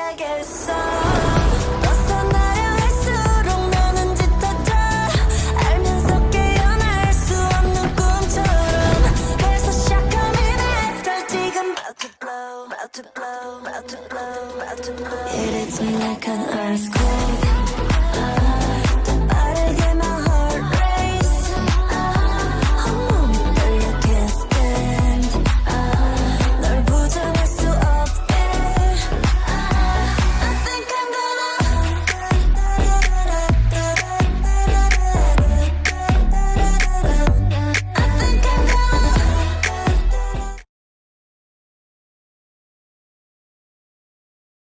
알겠어. 벗어나려 할수록 너는 짙어져. 알면서 깨어날 수 없는 꿈처럼. 그래서 shot coming after. 지금 about to blow, about to blow, about to blow, about to blow. It hits me like an earthquake.